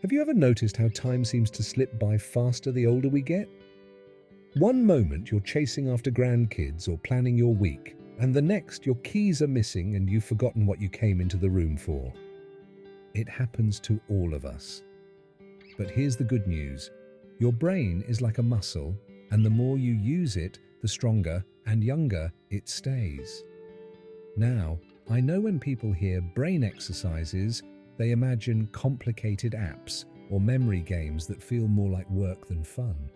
Have you ever noticed how time seems to slip by faster the older we get? One moment you're chasing after grandkids or planning your week, and the next your keys are missing and you've forgotten what you came into the room for. It happens to all of us. But here's the good news. Your brain is like a muscle, and the more you use it, the stronger and younger it stays. Now, I know when people hear brain exercises, they imagine complicated apps or memory games that feel more like work than fun.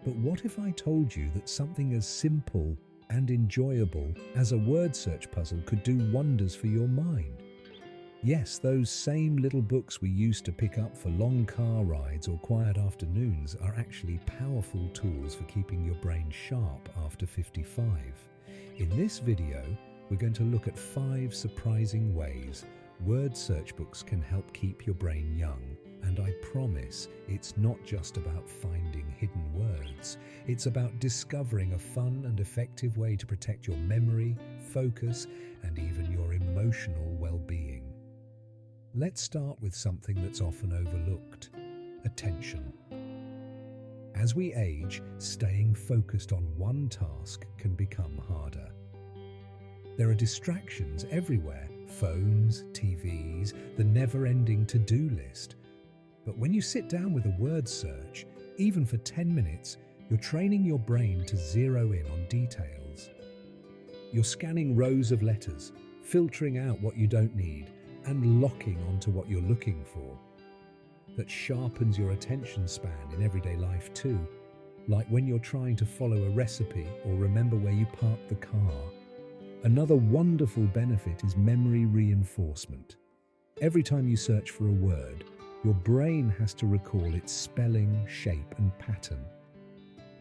But what if I told you that something as simple and enjoyable as a word search puzzle could do wonders for your mind? Yes, those same little books we used to pick up for long car rides or quiet afternoons are actually powerful tools for keeping your brain sharp after 55. In this video, we're going to look at 5 surprising ways word search books can help keep your brain young. And I promise it's not just about finding hidden words. It's about discovering a fun and effective way to protect your memory, focus, and even your emotional well-being. Let's start with something that's often overlooked: attention. As we age, staying focused on one task can become harder. There are distractions everywhere: phones, TVs, the never-ending to-do list. But when you sit down with a word search, even for 10 minutes, you're training your brain to zero in on details. You're scanning rows of letters, filtering out what you don't need, and locking onto what you're looking for. That sharpens your attention span in everyday life too, like when you're trying to follow a recipe or remember where you parked the car. Another wonderful benefit is memory reinforcement. Every time you search for a word, your brain has to recall its spelling, shape, and pattern.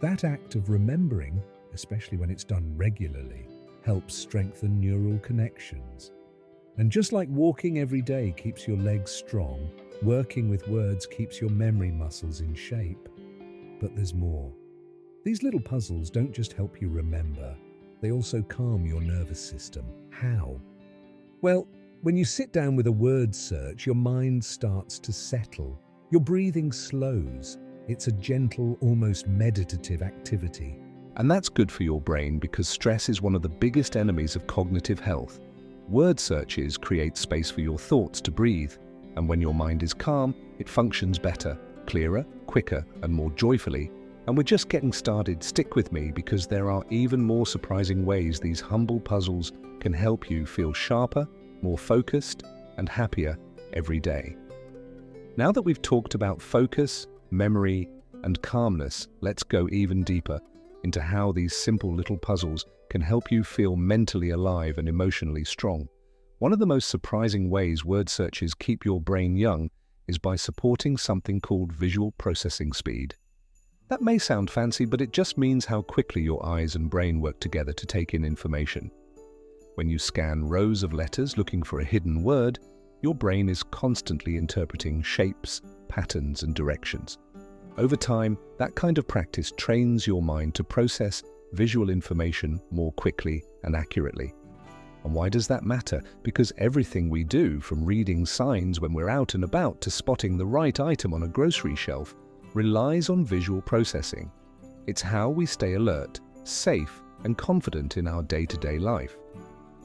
That act of remembering, especially when it's done regularly, helps strengthen neural connections. And just like walking every day keeps your legs strong, working with words keeps your memory muscles in shape. But there's more. These little puzzles don't just help you remember, they also calm your nervous system. How? Well, when you sit down with a word search, your mind starts to settle. Your breathing slows. It's a gentle, almost meditative activity. And that's good for your brain because stress is one of the biggest enemies of cognitive health. Word searches create space for your thoughts to breathe, and when your mind is calm, it functions better, clearer, quicker, and more joyfully. And we're just getting started. Stick with me because there are even more surprising ways these humble puzzles can help you feel sharper, more focused, and happier every day. Now that we've talked about focus, memory, and calmness, let's go even deeper into how these simple little puzzles can help you feel mentally alive and emotionally strong. One of the most surprising ways word searches keep your brain young is by supporting something called visual processing speed. That may sound fancy, but it just means how quickly your eyes and brain work together to take in information. When you scan rows of letters looking for a hidden word, your brain is constantly interpreting shapes, patterns, and directions. Over time, that kind of practice trains your mind to process visual information more quickly and accurately. And why does that matter? Because everything we do, from reading signs when we're out and about to spotting the right item on a grocery shelf, relies on visual processing. It's how we stay alert, safe, and confident in our day-to-day life.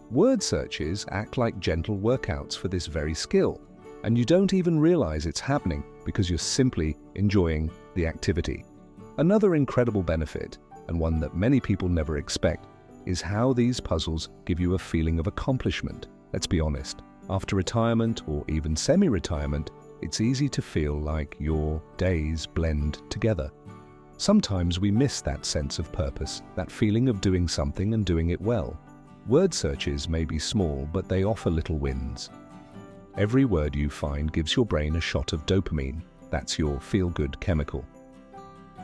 Word searches act like gentle workouts for this very skill, and you don't even realize it's happening because you're simply enjoying the activity. Another incredible benefit, and one that many people never expect, is how these puzzles give you a feeling of accomplishment. Let's be honest, after retirement or even semi-retirement, it's easy to feel like your days blend together. Sometimes we miss that sense of purpose, that feeling of doing something and doing it well. Word searches may be small, but they offer little wins. Every word you find gives your brain a shot of dopamine. That's your feel-good chemical.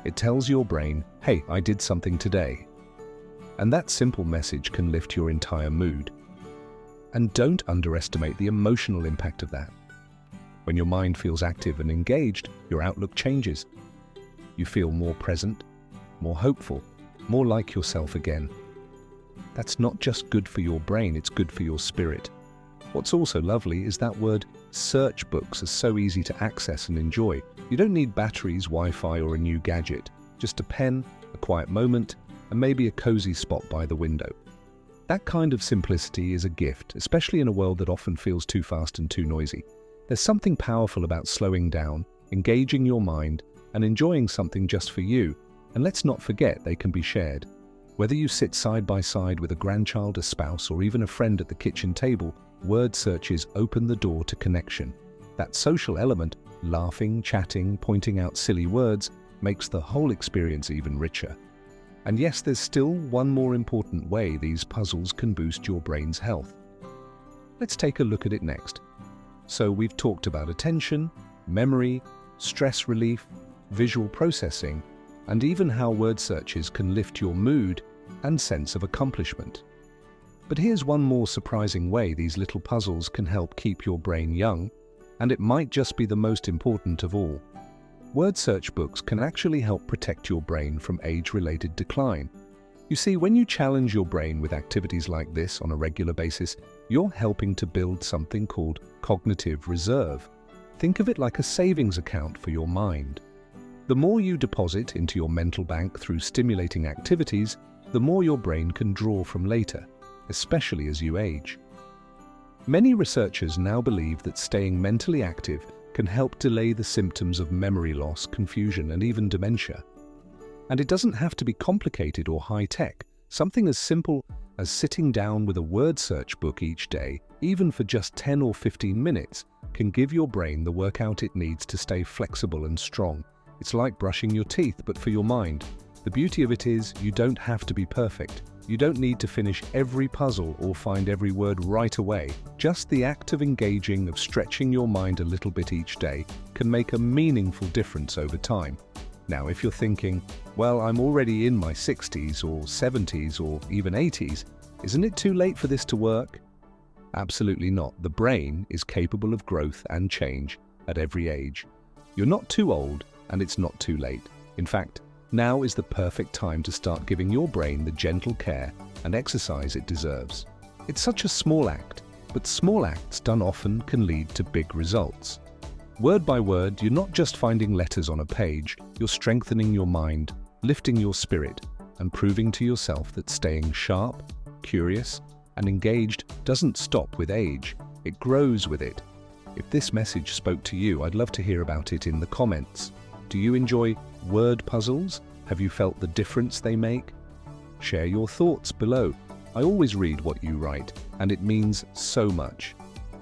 It tells your brain, hey, I did something today. And that simple message can lift your entire mood. And don't underestimate the emotional impact of that. When your mind feels active and engaged, your outlook changes. You feel more present, more hopeful, more like yourself again. That's not just good for your brain, it's good for your spirit. What's also lovely is that word search books are so easy to access and enjoy. You don't need batteries, Wi-Fi, or a new gadget. Just a pen, a quiet moment, and maybe a cozy spot by the window. That kind of simplicity is a gift, especially in a world that often feels too fast and too noisy. There's something powerful about slowing down, engaging your mind, and enjoying something just for you. And let's not forget they can be shared. Whether you sit side by side with a grandchild, a spouse, or even a friend at the kitchen table, word searches open the door to connection. That social element, laughing, chatting, pointing out silly words, makes the whole experience even richer. And yes, there's still one more important way these puzzles can boost your brain's health. Let's take a look at it next. So we've talked about attention, memory, stress relief, visual processing, and even how word searches can lift your mood and sense of accomplishment. But here's one more surprising way these little puzzles can help keep your brain young, and it might just be the most important of all. Word search books can actually help protect your brain from age-related decline. You see, when you challenge your brain with activities like this on a regular basis, you're helping to build something called cognitive reserve. Think of it like a savings account for your mind. The more you deposit into your mental bank through stimulating activities, the more your brain can draw from later, especially as you age. Many researchers now believe that staying mentally active can help delay the symptoms of memory loss, confusion, and even dementia. And it doesn't have to be complicated or high-tech. Something as simple as sitting down with a word search book each day, even for just 10 or 15 minutes, can give your brain the workout it needs to stay flexible and strong. It's like brushing your teeth, but for your mind. The beauty of it is you don't have to be perfect. You don't need to finish every puzzle or find every word right away. Just the act of engaging, of stretching your mind a little bit each day, can make a meaningful difference over time. Now, if you're thinking, well, I'm already in my 60s or 70s or even 80s, isn't it too late for this to work? Absolutely not. The brain is capable of growth and change at every age. You're not too old, and it's not too late. In fact, now is the perfect time to start giving your brain the gentle care and exercise it deserves. It's such a small act, but small acts done often can lead to big results. Word by word, you're not just finding letters on a page, you're strengthening your mind, lifting your spirit, and proving to yourself that staying sharp, curious, and engaged doesn't stop with age, it grows with it. If this message spoke to you, I'd love to hear about it in the comments. Do you enjoy word puzzles? Have you felt the difference they make? Share your thoughts below. I always read what you write, and it means so much.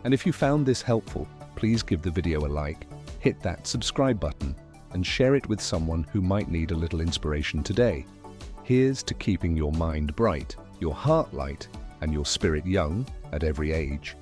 And if you found this helpful, please give the video a like, hit that subscribe button, and share it with someone who might need a little inspiration today. Here's to keeping your mind bright, your heart light, and your spirit young at every age.